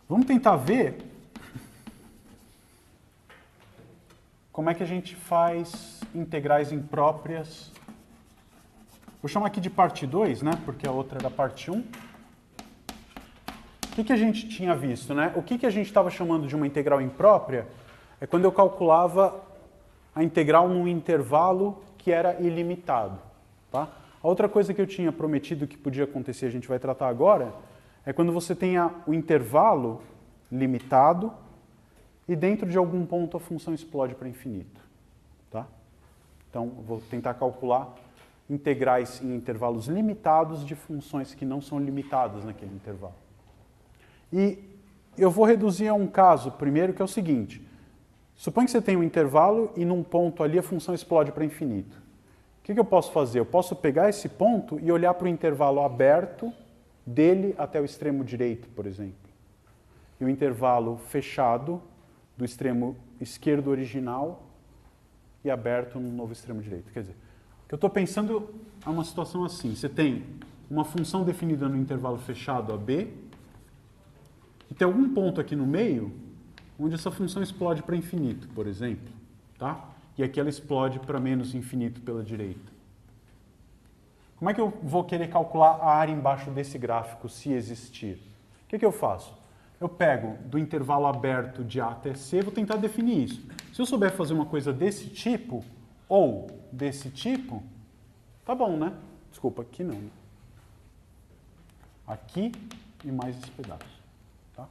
Vamos tentar ver como é que a gente faz integrais impróprias. Vou chamar aqui de parte 2, né? Porque a outra era parte 1. O que a gente tinha visto, né? O que a gente estava chamando de uma integral imprópria é quando eu calculava a integral num intervalo que era ilimitado, tá? A outra coisa que eu tinha prometido que podia acontecer, a gente vai tratar agora, é quando você tenha o intervalo limitado e dentro de algum ponto a função explode para infinito, tá? Então, eu vou tentar calcular integrais em intervalos limitados de funções que não são limitadas naquele intervalo. E eu vou reduzir a um caso primeiro, que é o seguinte. Suponha que você tem um intervalo e num ponto ali a função explode para infinito. O que eu posso fazer? Eu posso pegar esse ponto e olhar para o intervalo aberto dele até o extremo direito, por exemplo. E o intervalo fechado do extremo esquerdo original e aberto no novo extremo direito. Quer dizer, o que eu estou pensando é uma situação assim. Você tem uma função definida no intervalo fechado AB e tem algum ponto aqui no meio onde essa função explode para infinito, por exemplo, tá? E aqui ela explode para menos infinito pela direita. Como é que eu vou querer calcular a área embaixo desse gráfico, se existir? O que eu faço? Eu pego do intervalo aberto de A até C, vou tentar definir isso. Se eu souber fazer uma coisa desse tipo, ou desse tipo, tá bom, né? Desculpa, aqui não. Aqui e mais esse pedaço. Tá?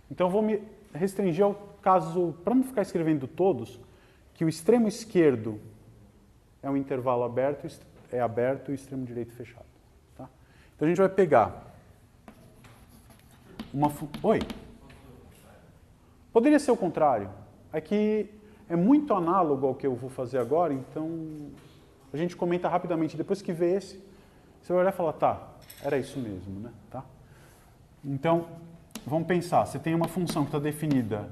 Então eu vou me restringir ao caso, para não ficar escrevendo todos, que o extremo esquerdo é um intervalo aberto e o extremo direito fechado. Tá? Então a gente vai pegar uma... Oi? Poderia ser o contrário. Aqui é muito análogo ao que eu vou fazer agora, então a gente comenta rapidamente. Depois que vê esse, você vai olhar e falar, tá, era isso mesmo, né? Tá? Então, vamos pensar. Você tem uma função que está definida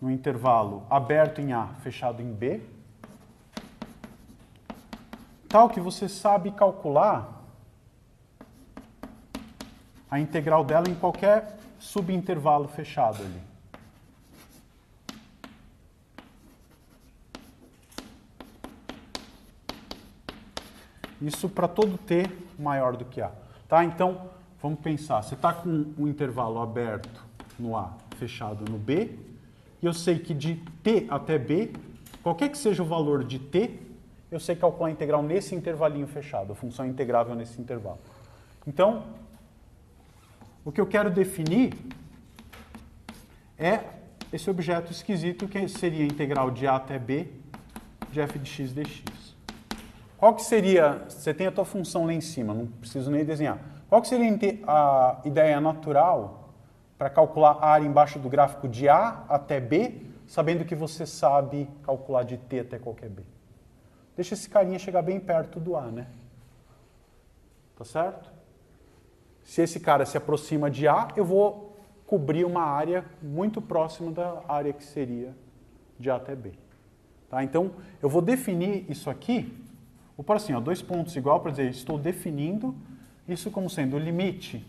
no intervalo aberto em A, fechado em B, tal que você sabe calcular a integral dela em qualquer subintervalo fechado ali. Isso para todo t maior do que A. Tá? Então, vamos pensar. Você está com um intervalo aberto no A, fechado no B, e eu sei que de t até B, qualquer que seja o valor de t, eu sei calcular a integral nesse intervalinho fechado, a função integrável nesse intervalo. Então, o que eu quero definir é esse objeto esquisito que seria a integral de A até B de f de x dx. Qual que seria, você tem a tua função lá em cima, não preciso nem desenhar. Qual que seria a ideia natural para calcular a área embaixo do gráfico de A até B, sabendo que você sabe calcular de t até qualquer B? Deixa esse carinha chegar bem perto do A, né? Tá certo? Se esse cara se aproxima de A, eu vou cobrir uma área muito próxima da área que seria de A até B. Tá? Então, eu vou definir isso aqui, vou pôr assim, ó, dois pontos igual para dizer, estou definindo isso como sendo o limite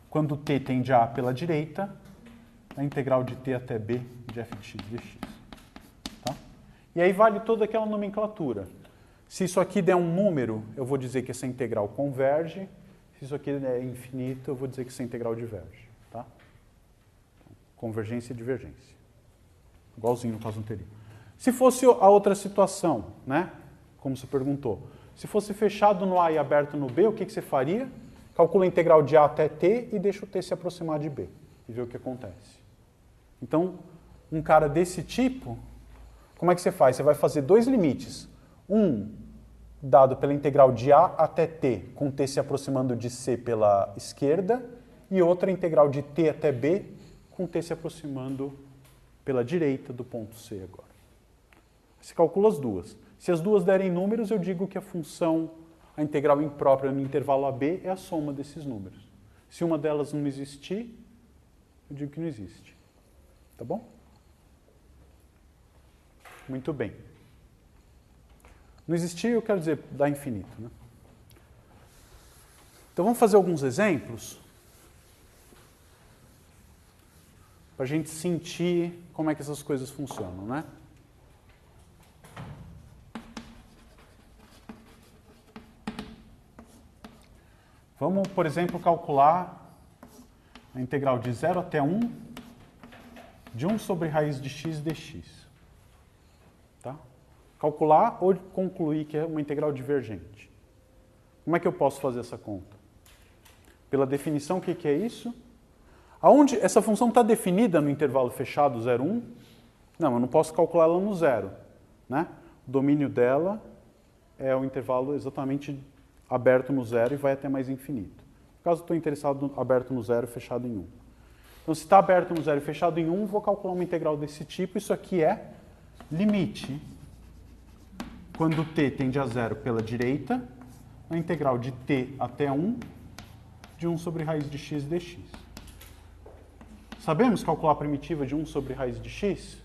quando t tende a A pela direita, a integral de t até B de f de x dx. Tá? E aí vale toda aquela nomenclatura. Se isso aqui der um número, eu vou dizer que essa integral converge. Se isso aqui é infinito, eu vou dizer que essa integral diverge. Tá? Convergência e divergência. Igualzinho no caso anterior. Se fosse a outra situação, né? Como você perguntou, se fosse fechado no A e aberto no B, o que você faria? Calcula a integral de A até t e deixa o t se aproximar de B e vê o que acontece. Então, um cara desse tipo, como é que você faz? Você vai fazer dois limites. Um dado pela integral de A até t, com t se aproximando de C pela esquerda, e outra integral de t até B, com t se aproximando pela direita do ponto C agora. Você calcula as duas. Se as duas derem números, eu digo que a função, a integral imprópria no intervalo AB é a soma desses números. Se uma delas não existir, eu digo que não existe. Tá bom? Muito bem. Não existir, eu quero dizer, dá infinito. Né? Então vamos fazer alguns exemplos. para a gente sentir como é que essas coisas funcionam, né? Vamos, por exemplo, calcular a integral de 0 até 1 de 1 sobre raiz de x dx. Tá? Calcular ou concluir que é uma integral divergente. Como é que eu posso fazer essa conta? Pela definição, o que é isso? Aonde essa função está definida no intervalo fechado 0, 1? Não, eu não posso calcular ela no zero. Né? O domínio dela é o intervalo exatamente aberto no zero e vai até mais infinito. No caso, eu estou interessado no aberto no zero e fechado em 1. Então, se está aberto no zero e fechado em 1, vou calcular uma integral desse tipo. Isso aqui é limite, quando t tende a zero pela direita, a integral de t até 1 de 1 sobre raiz de x dx. Sabemos calcular a primitiva de 1 sobre raiz de x?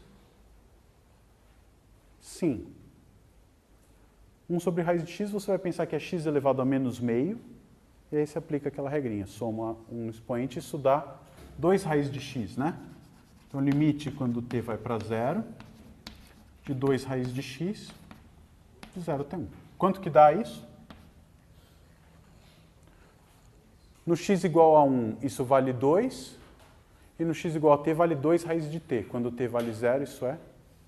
Sim. 1 sobre raiz de x, você vai pensar que é x elevado a menos meio, e aí você aplica aquela regrinha, soma um expoente, isso dá 2 raiz de x, né? Então, limite quando t vai para 0, de 2 raiz de x, de 0 até 1. Quanto que dá isso? No x igual a 1, isso vale 2, e no x igual a t vale 2 raiz de t. Quando t vale 0, isso é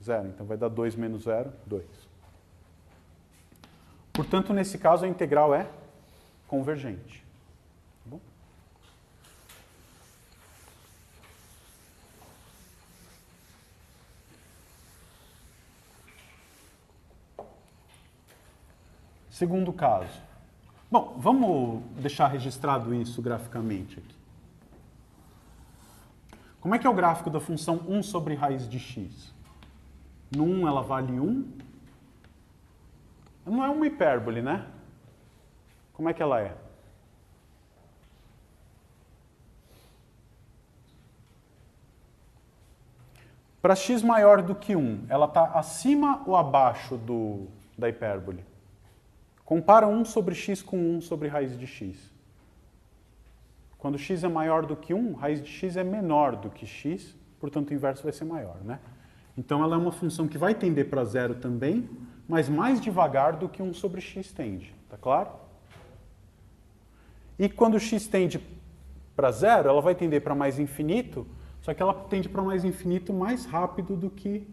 0. Então, vai dar 2 menos 0, 2. Portanto, nesse caso, a integral é convergente. Tá bom? Segundo caso. Bom, vamos deixar registrado isso graficamente aqui. Como é que é o gráfico da função 1 sobre raiz de x? No 1 ela vale 1. Não é uma hipérbole, né? Como é que ela é? Para x maior do que 1, ela está acima ou abaixo da hipérbole? Compara 1 sobre x com 1 sobre raiz de x. Quando x é maior do que 1, raiz de x é menor do que x, portanto o inverso vai ser maior, né? Então ela é uma função que vai tender para zero também, mas mais devagar do que 1 sobre x tende. Tá claro? E quando x tende para zero, ela vai tender para mais infinito, só que ela tende para mais infinito mais rápido do que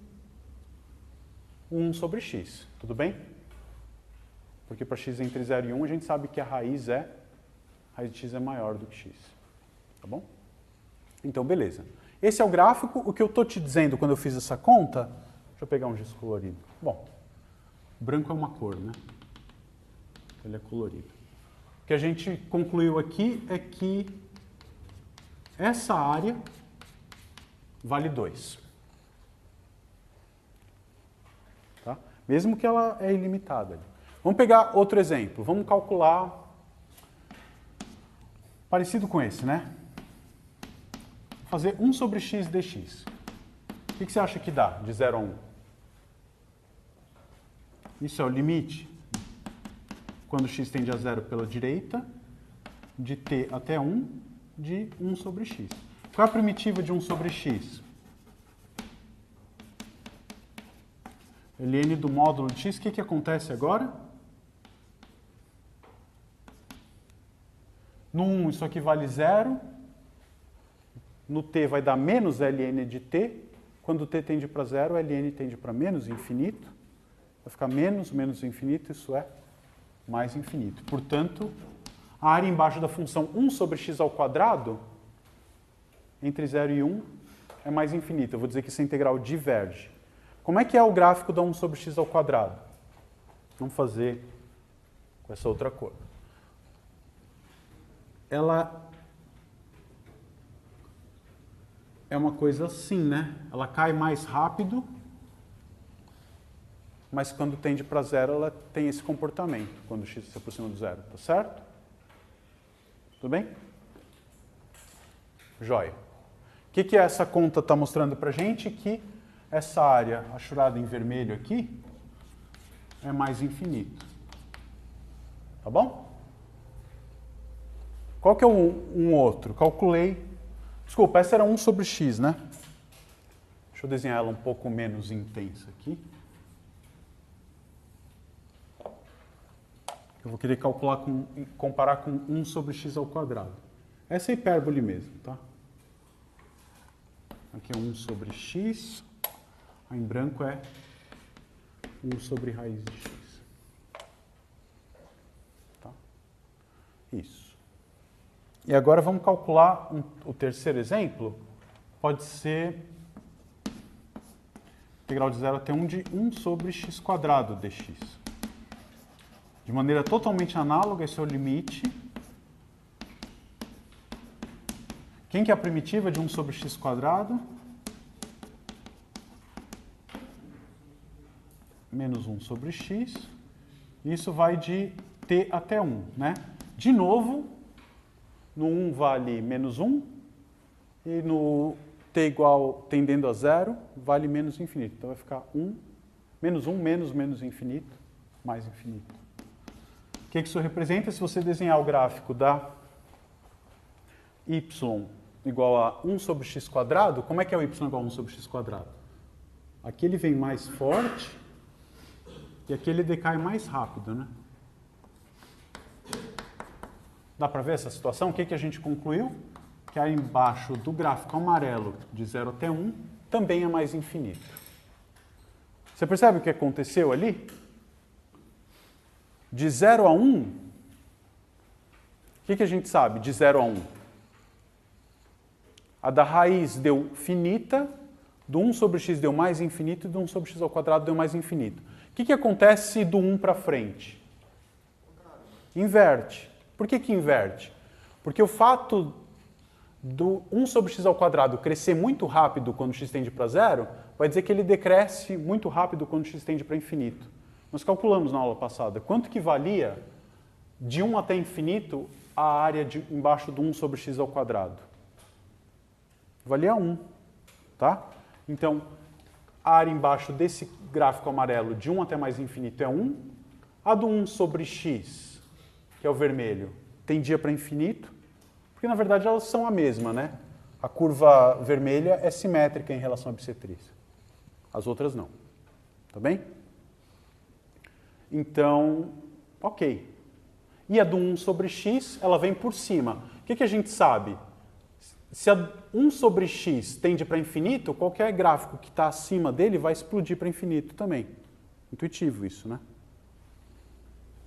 1 sobre x. Tudo bem? Porque para x entre 0 e 1, a gente sabe que a raiz de x é maior do que x. Tá bom? Então, beleza. Esse é o gráfico. O que eu estou te dizendo quando eu fiz essa conta... Deixa eu pegar um giz colorido. Bom, branco é uma cor, né? Ele é colorido. O que a gente concluiu aqui é que essa área vale 2. Tá? Mesmo que ela é ilimitada. Vamos pegar outro exemplo. Vamos calcular parecido com esse, né? Fazer 1 sobre x dx. O que você acha que dá de 0 a 1? Isso é o limite quando x tende a 0 pela direita, de t até 1, de 1 sobre x. Qual é a primitiva de 1 sobre x? ln do módulo de x. O que acontece agora? No 1, isso aqui vale 0. No t vai dar menos ln de t. Quando t tende para 0, ln tende para menos infinito. Vai ficar menos, menos infinito, isso é mais infinito. Portanto, a área embaixo da função 1 sobre x ao quadrado, entre 0 e 1, é mais infinita. Eu vou dizer que essa integral diverge. Como é que é o gráfico da 1 sobre x ao quadrado? Vamos fazer com essa outra cor. Ela é uma coisa assim, né? Ela cai mais rápido, mas quando tende para 0, ela tem esse comportamento, quando x se aproxima do 0, tá certo? Tudo bem? Joia. O que essa conta está mostrando para a gente? Que essa área achurada em vermelho aqui é mais infinito. Tá bom? Qual que é um outro? Calculei. Desculpa, essa era 1 sobre x, né? Deixa eu desenhar ela um pouco menos intensa aqui. Eu vou querer comparar com 1 sobre x ao quadrado. Essa é hipérbole mesmo, tá? Aqui é 1 sobre x, aí em branco é 1 sobre raiz de x. Tá? Isso. E agora vamos calcular o terceiro exemplo. Pode ser integral de 0 até 1 de 1 sobre x quadrado dx. De maneira totalmente análoga, esse é o limite. Quem que é a primitiva de 1 sobre x quadrado? Menos 1 sobre x. Isso vai de t até 1, né? De novo, no 1 vale menos 1. E no t igual tendendo a 0, vale menos infinito. Então vai ficar 1, menos 1, menos infinito, mais infinito. O que isso representa? Se você desenhar o gráfico da y igual a 1 sobre x quadrado, como é que é o y igual a 1 sobre x quadrado? Aqui ele vem mais forte e aqui ele decai mais rápido, né? Dá para ver essa situação? O que a gente concluiu? Que aí embaixo do gráfico amarelo, de 0 até 1, também é mais infinito. Você percebe o que aconteceu ali? De 0 a 1, o que a gente sabe de 0 a 1? A da raiz deu finita, do 1 sobre x deu mais infinito, e do 1 sobre x ao quadrado deu mais infinito. O que acontece do 1 para frente? Inverte. Por que inverte? Porque o fato do 1 sobre x ao quadrado crescer muito rápido quando x tende para 0, vai dizer que ele decresce muito rápido quando x tende para infinito. Nós calculamos na aula passada quanto que valia de 1 até infinito a área embaixo do 1 sobre x ao quadrado. Valia 1, tá? Então, a área embaixo desse gráfico amarelo de 1 até mais infinito é 1. A do 1 sobre x, que é o vermelho, tendia para infinito, porque na verdade elas são a mesma, né? A curva vermelha é simétrica em relação à bissetriz. As outras não. Tá bem? Então, ok. E a do 1 sobre x, ela vem por cima. O que a gente sabe? Se a 1 sobre x tende para infinito, qualquer gráfico que está acima dele vai explodir para infinito também. Intuitivo isso, né?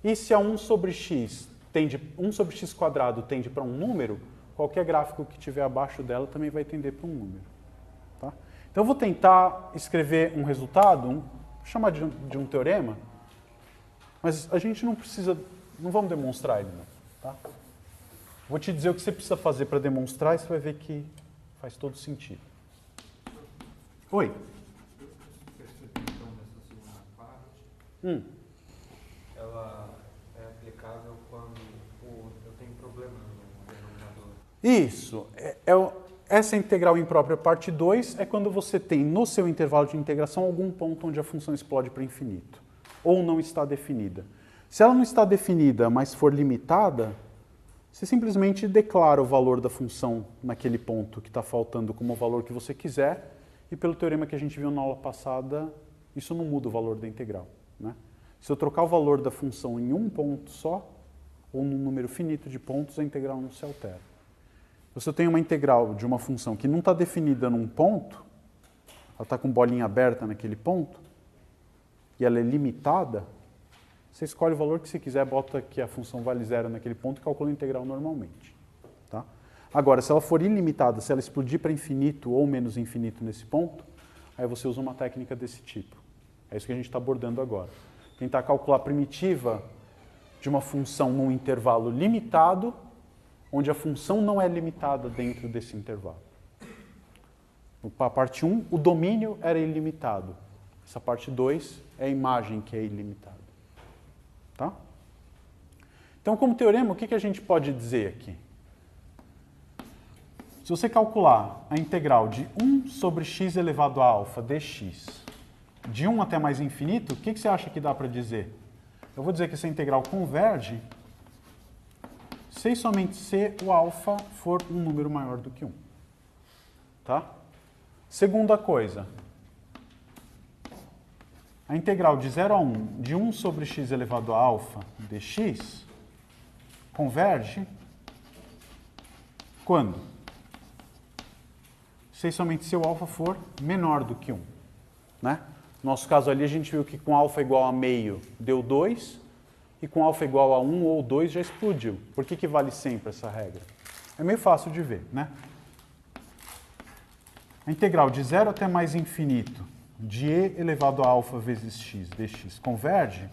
E se a 1 sobre x tende, 1 sobre x quadrado tende para um número, qualquer gráfico que estiver abaixo dela também vai tender para um número. Tá? Então eu vou tentar escrever um resultado, vou chamar de um teorema, mas a gente não precisa, não vamos demonstrar ele, não, tá? Vou te dizer o que você precisa fazer para demonstrar e você vai ver que faz todo sentido. Oi? Ela é aplicável quando eu tenho problema no denominador. Isso. Essa integral imprópria parte 2 é quando você tem no seu intervalo de integração algum ponto onde a função explode para infinito. Ou não está definida. Se ela não está definida, mas for limitada, você simplesmente declara o valor da função naquele ponto que está faltando como o valor que você quiser, e pelo teorema que a gente viu na aula passada, isso não muda o valor da integral, né? Se eu trocar o valor da função em um ponto só, ou num número finito de pontos, a integral não se altera. Se eu tenho uma integral de uma função que não está definida num ponto, ela está com bolinha aberta naquele ponto, e ela é limitada, você escolhe o valor que você quiser, bota que a função vale 0 naquele ponto e calcula a integral normalmente. Tá? Agora, se ela for ilimitada, se ela explodir para infinito ou menos infinito nesse ponto, aí você usa uma técnica desse tipo. É isso que a gente está abordando agora. Tentar calcular a primitiva de uma função num intervalo limitado, onde a função não é limitada dentro desse intervalo. A parte 1, o domínio era ilimitado. Essa parte 2 é a imagem que é ilimitada. Tá? Então, como teorema, o que a gente pode dizer aqui? Se você calcular a integral de 1 sobre x elevado a alfa dx, de 1 até mais infinito, o que você acha que dá para dizer? Eu vou dizer que essa integral converge se e somente se o alfa for um número maior do que 1. Tá? Segunda coisa, A integral de 0 a 1 de 1 sobre x elevado a alfa dx converge quando? Se somente se o alfa for menor do que 1. Né? No nosso caso ali, a gente viu que com alfa igual a meio deu 2, e com alfa igual a 1 ou 2 já explodiu. Por que vale sempre essa regra? É meio fácil de ver, né? A integral de 0 até mais infinito de e elevado a alfa vezes x dx converge.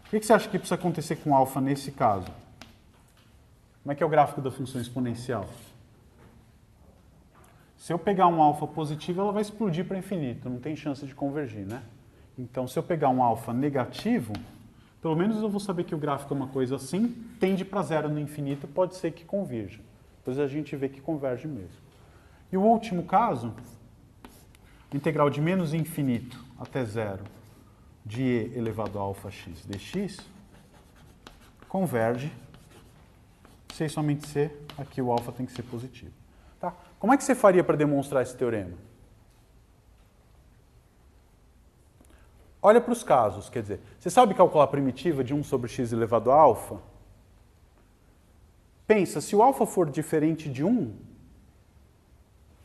O que você acha que precisa acontecer com alfa nesse caso? Como é que é o gráfico da função exponencial? Se eu pegar um alfa positivo, ela vai explodir para infinito, não tem chance de convergir, né? Então, se eu pegar um alfa negativo, pelo menos eu vou saber que o gráfico é uma coisa assim, tende para zero no infinito, pode ser que convirja. Depois a gente vê que converge mesmo. E o último caso, integral de menos infinito até zero de e elevado a alfa x dx, converge, se e somente se, aqui o alfa tem que ser positivo. Tá? Como é que você faria para demonstrar esse teorema? Olha para os casos, quer dizer, você sabe calcular a primitiva de 1 sobre x elevado a alfa? Pensa, se o alfa for diferente de 1,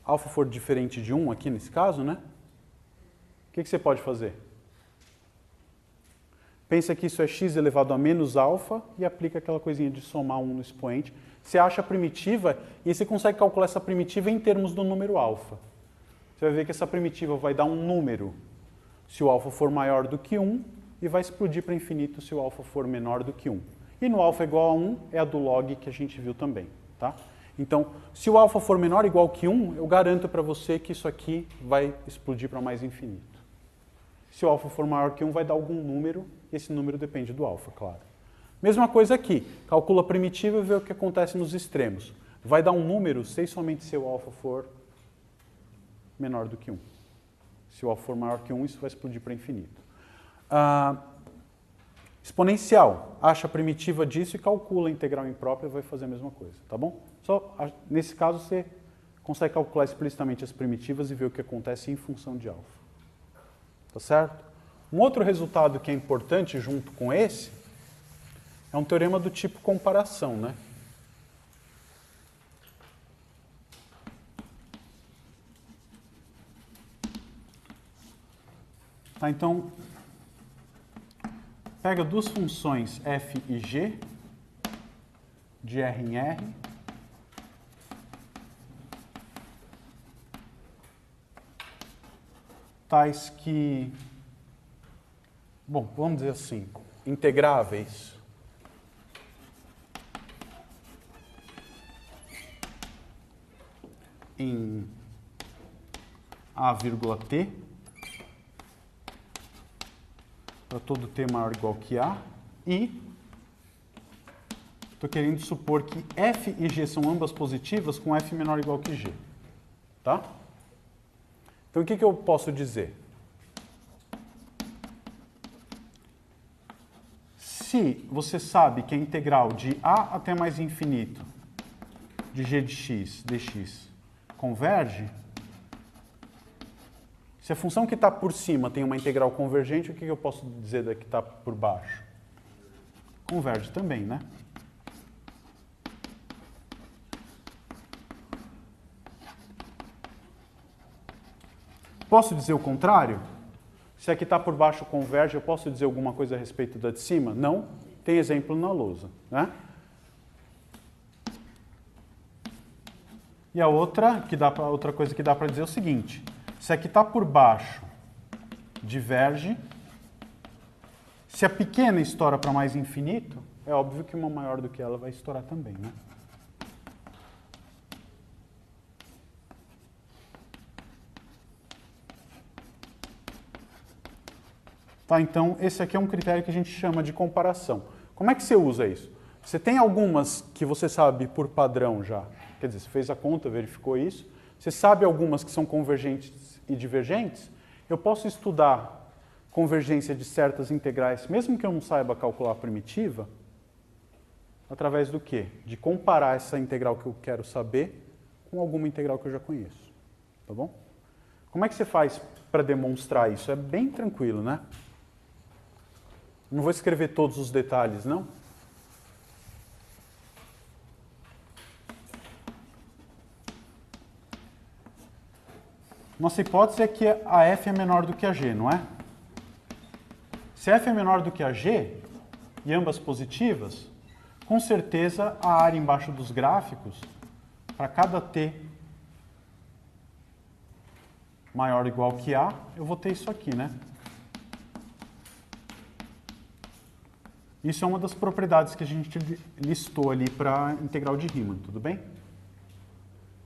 alfa for diferente de 1 aqui nesse caso, né? O que você pode fazer? Pensa que isso é x elevado a menos alfa e aplica aquela coisinha de somar 1 no expoente. Você acha a primitiva e você consegue calcular essa primitiva em termos do número alfa. Você vai ver que essa primitiva vai dar um número se o alfa for maior do que 1 e vai explodir para infinito se o alfa for menor do que 1. E no alfa igual a 1 é a do log que a gente viu também. Tá? Então, se o alfa for menor ou igual que 1, eu garanto para você que isso aqui vai explodir para mais infinito. Se o alfa for maior que 1, vai dar algum número, e esse número depende do alfa, claro. Mesma coisa aqui, calcula a primitiva e vê o que acontece nos extremos. Vai dar um número se e somente se o alfa for menor do que 1. Se o alfa for maior que 1, isso vai explodir para infinito. Exponencial, acha a primitiva disso e calcula a integral imprópria e vai fazer a mesma coisa, tá bom? Só nesse caso você consegue calcular explicitamente as primitivas e ver o que acontece em função de alfa. Tá certo? Um outro resultado que é importante junto com esse é um teorema do tipo comparação, né? Tá, então, pega duas funções f e g, de R em R, tais que, bom, vamos dizer assim, integráveis em a vírgula t, para todo t maior ou igual que a, e estou querendo supor que f e g são ambas positivas com f menor ou igual que g. Tá? Então, o que eu posso dizer? Se você sabe que a integral de a até mais infinito de g de x dx converge, se a função que está por cima tem uma integral convergente, o que eu posso dizer da que está por baixo? Converge também, né? Posso dizer o contrário? Se a que está por baixo converge, eu posso dizer alguma coisa a respeito da de cima? Não. Tem exemplo na lousa, né? E a outra, outra coisa que dá para dizer é o seguinte: se a que está por baixo diverge, se a pequena estoura para mais infinito, é óbvio que uma maior do que ela vai estourar também, né? Tá, então, esse aqui é um critério que a gente chama de comparação. Como é que você usa isso? Você tem algumas que você sabe por padrão já. Quer dizer, você fez a conta, verificou isso. Você sabe algumas que são convergentes e divergentes. Eu posso estudar convergência de certas integrais, mesmo que eu não saiba calcular a primitiva, através do quê? De comparar essa integral que eu quero saber com alguma integral que eu já conheço. Tá bom? Como é que você faz para demonstrar isso? É bem tranquilo, né? Não vou escrever todos os detalhes, não? Nossa hipótese é que a f é menor do que a g, não é? Se f é menor do que a g, e ambas positivas, com certeza a área embaixo dos gráficos, para cada t maior ou igual que a, eu vou ter isso aqui, né? Isso é uma das propriedades que a gente listou ali para a integral de Riemann, tudo bem?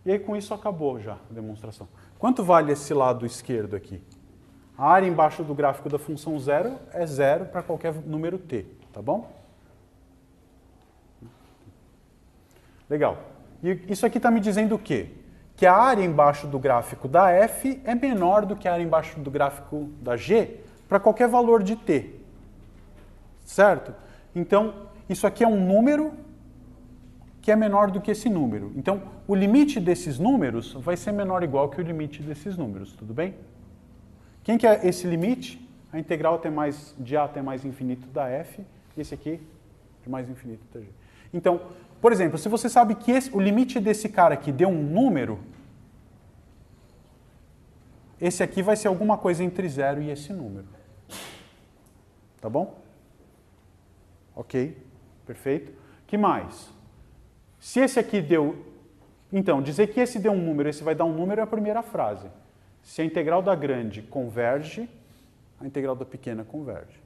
E aí com isso acabou já a demonstração. Quanto vale esse lado esquerdo aqui? A área embaixo do gráfico da função zero é zero para qualquer número t, tá bom? Legal. E isso aqui está me dizendo o quê? Que a área embaixo do gráfico da f é menor do que a área embaixo do gráfico da g para qualquer valor de t. Certo? Então, isso aqui é um número que é menor do que esse número. Então, o limite desses números vai ser menor ou igual que o limite desses números, tudo bem? Quem que é esse limite? A integral de a até mais infinito da f, e esse aqui de mais infinito da g. Então, por exemplo, se você sabe que o limite desse cara aqui deu um número, esse aqui vai ser alguma coisa entre 0 e esse número. Tá bom? Ok, perfeito. Que mais? Se esse aqui deu... Então, dizer que esse deu um número, esse vai dar um número é a primeira frase. Se a integral da grande converge, a integral da pequena converge.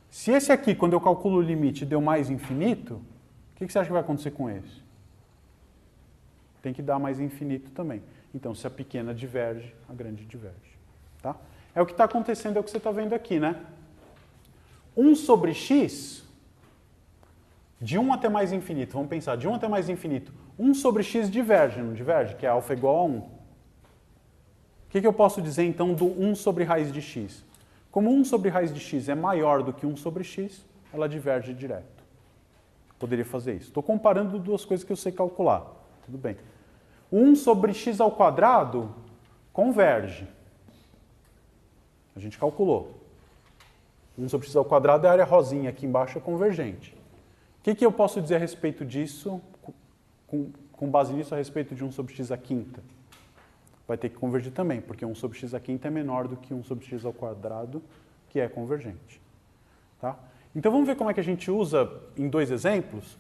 Se esse aqui, quando eu calculo o limite, deu mais infinito, o que você acha que vai acontecer com esse? Tem que dar mais infinito também. Então, se a pequena diverge, a grande diverge. Tá? É o que está acontecendo, é o que você está vendo aqui, né? 1 sobre x, de 1 até mais infinito, vamos pensar, de 1 até mais infinito, 1 sobre x diverge, não diverge? Que é alfa igual a 1. O que eu posso dizer, então, do 1 sobre raiz de x? Como 1 sobre raiz de x é maior do que 1 sobre x, ela diverge direto. Poderia fazer isso. Estou comparando duas coisas que eu sei calcular. Tudo bem. 1 sobre x ao quadrado converge. A gente calculou. 1 sobre x ao quadrado é a área rosinha, aqui embaixo é convergente. O que eu posso dizer a respeito disso, com base nisso, a respeito de 1 sobre x à quinta? Vai ter que convergir também, porque 1 sobre x à quinta é menor do que 1 sobre x ao quadrado, que é convergente. Tá? Então vamos ver como é que a gente usa em dois exemplos.